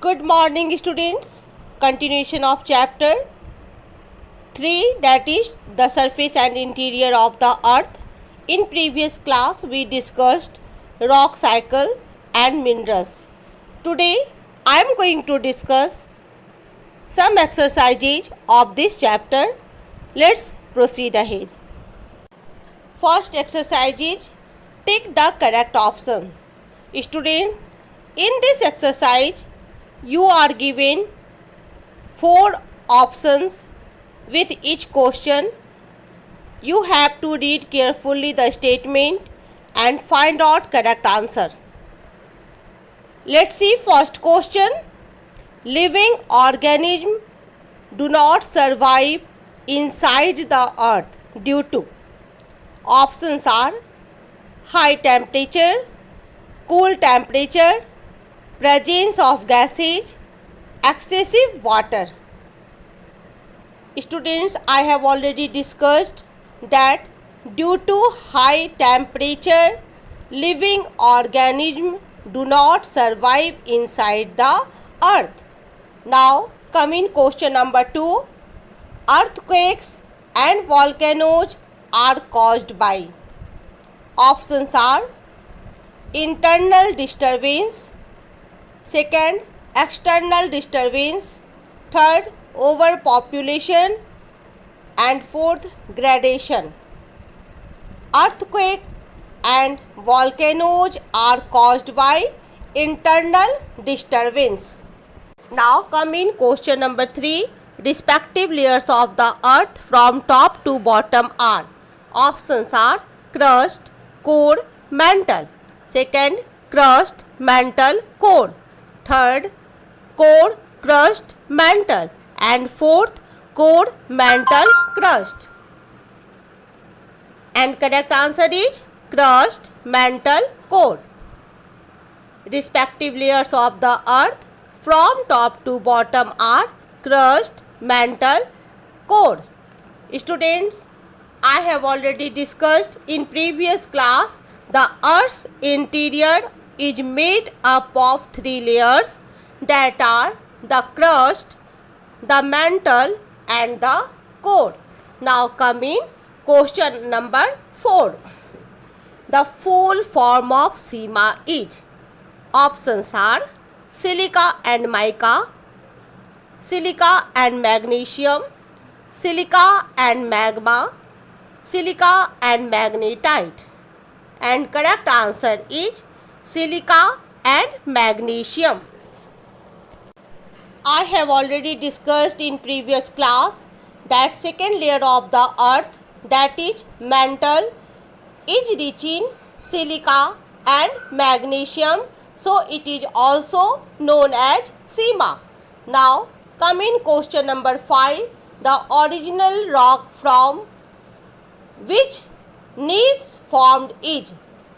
Good morning, students. Continuation of chapter 3, that is the surface and interior of the earth. In previous class we discussed rock cycle and minerals. Today I am going to discuss some exercises of this chapter. Let's proceed ahead. First exercise is take the correct option. Student, in this exercise you are given 4 options with each question. You have to read carefully the statement and find out correct answer. Let's see first question. Living organisms do not survive inside the earth due to. Options are high temperature, cool temperature, presence of gases, excessive water. Students, I have already discussed that due to high temperature, living organisms do not survive inside the earth. Now, coming question number 2. Earthquakes and volcanoes are caused by. Options are internal disturbance, second, external disturbance, third, overpopulation, and fourth, gradation. Earthquake and volcanoes are caused by internal disturbance. Now come in question number 3. Respective layers of the earth from top to bottom are. Options are crust, core, mantle. Second, crust, mantle, core. Third, core, crust, mantle. And fourth, core, mantle, crust. And correct answer is crust, mantle, core. Respective layers of the earth from top to bottom are crust, mantle, core. Students, I have already discussed in previous class the earth's interior is made up of 3 layers, that are the crust, the mantle, and the core. Now come in question number 4. The full form of CIMA is. Options are silica and mica, silica and magnesium, silica and magma, silica and magnetite. And correct answer is silica and magnesium. I have already discussed in previous class that second layer of the earth, that is mantle, is rich in silica and magnesium, so it is also known as CIMA. Now come in question number 5. The original rock from which gneiss formed is.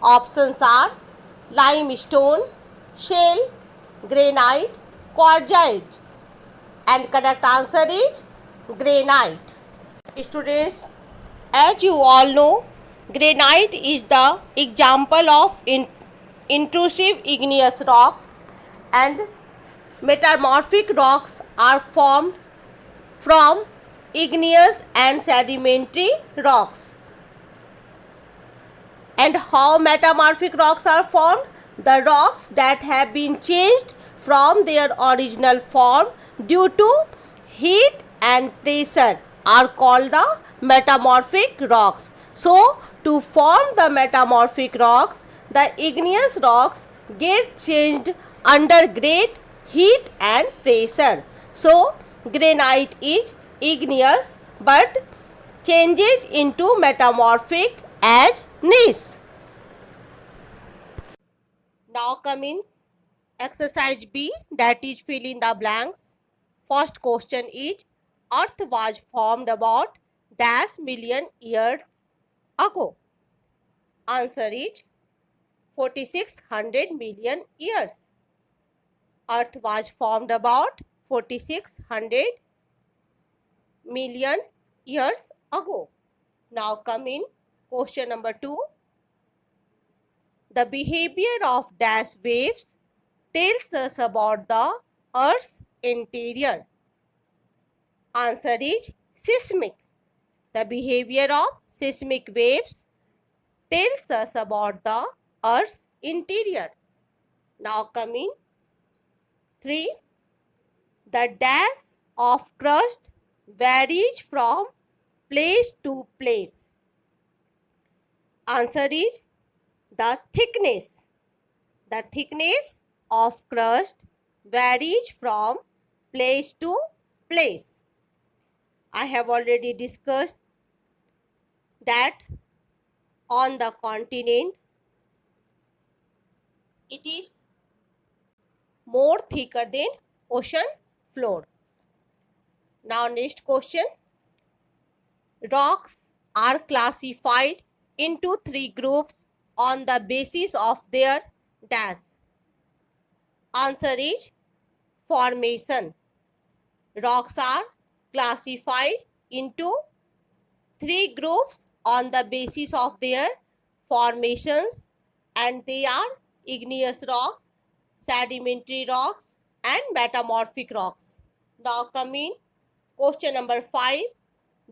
Options are limestone, shale, granite, quartzite. And correct answer is granite. Students, as you all know, granite is the example of intrusive igneous rocks, and metamorphic rocks are formed from igneous and sedimentary rocks. And how metamorphic rocks are formed? The rocks that have been changed from their original form due to heat and pressure are called the metamorphic rocks. So, to form the metamorphic rocks, the igneous rocks get changed under great heat and pressure. So, granite is igneous but changes into metamorphic as gneiss. Now comes exercise B, that is fill in the blanks. First question is earth was formed about dash million years ago. Answer is 4600 million years. Earth was formed about 4600 million years ago. Now come in question number 2. The behavior of dash waves tells us about the Earth's interior? Answer is seismic. The behavior of seismic waves tells us about the Earth's interior. Now coming 3. The dash of crust varies from place to place. Answer is the thickness. The thickness of crust varies from place to place. I have already discussed that on the continent it is more thicker than ocean floor. Now next question. Rocks are classified into 3 groups on the basis of their dash. Answer is formation. Rocks are classified into 3 groups on the basis of their formations, and they are igneous rock, sedimentary rocks and metamorphic rocks. Now coming question number 5.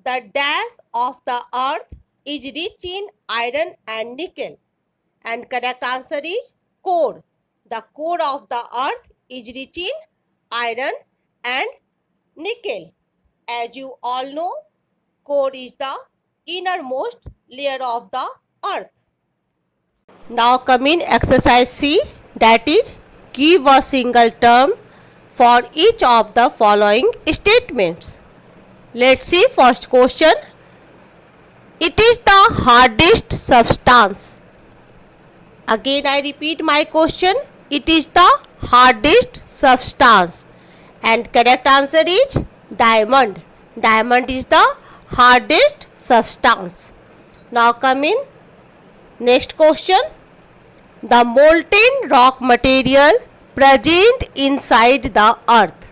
The dash of the earth is rich in iron and nickel, and correct answer is core. The core of the earth is rich in iron and nickel. As you all know, core is the innermost layer of the earth. Now coming exercise C, that is give a single term for each of the following statements. Let's see first question. It is the hardest substance. Again I repeat my question. It is the hardest substance, and correct answer is diamond. Diamond is the hardest substance. Now coming next question. The molten rock material present inside the earth.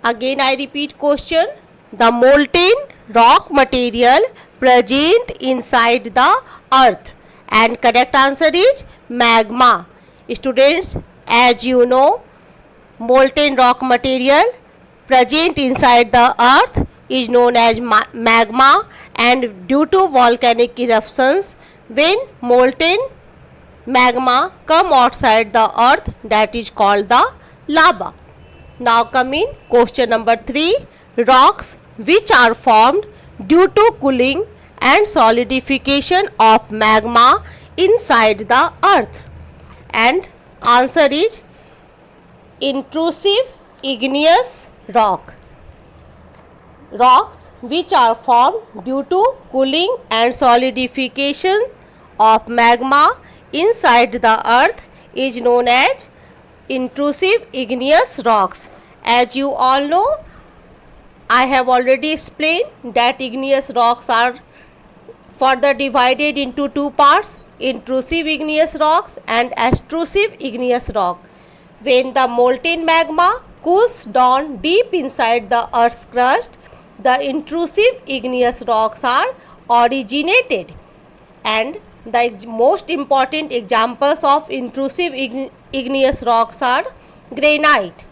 Again I repeat question. The molten rock material present inside the earth, and correct answer is magma. Students, as you know, molten rock material present inside the earth is known as magma, and due to volcanic eruptions, when molten magma come outside the earth, that is called the lava. Now coming question number 3. Rocks which are formed due to cooling and solidification of magma inside the earth, and answer is intrusive igneous rock. Rocks which are formed due to cooling and solidification of magma inside the earth is known as intrusive igneous rocks. As you all know, I have already explained that igneous rocks are further divided into 2 parts, intrusive igneous rocks and extrusive igneous rock. When the molten magma cools down deep inside the earth's crust, the intrusive igneous rocks are originated, and the most important examples of intrusive igneous rocks are granite.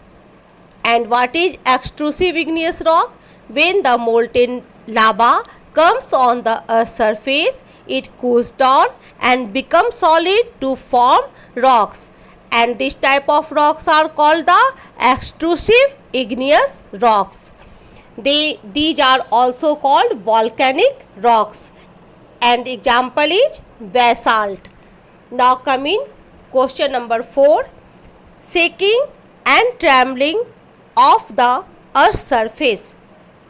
And what is extrusive igneous rock? When the molten lava comes on the earth's surface, it cools down and becomes solid to form rocks, and this type of rocks are called the extrusive igneous rocks. These are also called volcanic rocks, and example is basalt. Now coming question number 4. Shaking and trembling of the earth's surface.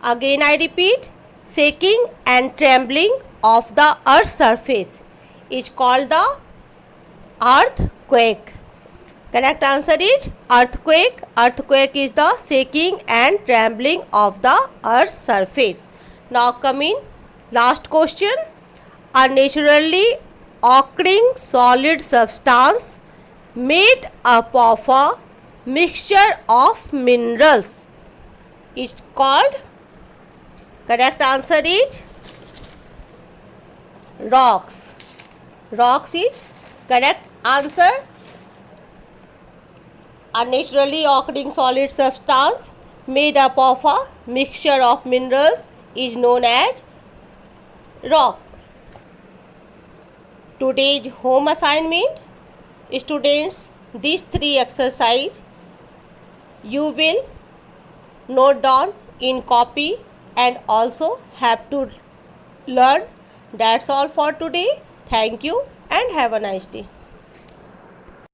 Again I repeat, shaking and trembling of the earth's surface is called the earthquake. Correct answer is earthquake. Earthquake is the shaking and trembling of the earth's surface. Now coming last question. A naturally occurring solid substance made up of a mixture of minerals is called, correct answer is rocks. Rocks is correct answer. A naturally occurring solid substance made up of a mixture of minerals is known as rock. Today's home assignment, students, these 3 exercise you will note down in copy and also have to learn. That's all for today. Thank you and have a nice day.